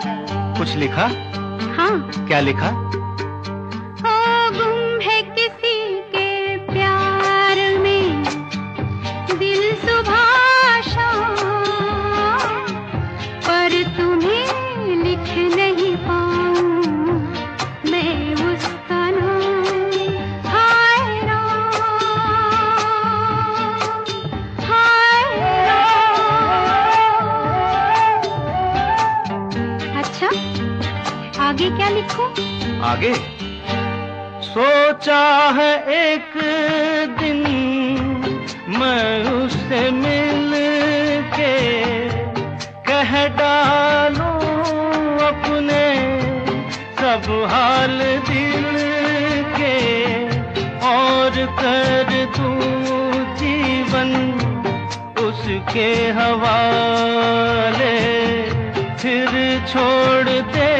कुछ लिखा? हाँ। क्या लिखा? ओ गुम है किसी के प्यार में दिल सुबह शाम, पर तुम्हें लिख नहीं पाऊं मैं उसका नाम। हाय राम, हाय राम। अच्छा, आगे क्या लिखूं? आगे सोचा है एक दिन मैं उससे मिल के कह डालूं अपने सब हाल दिल के, और कर दूं जीवन उसके हवाले, फिर छोड़ दे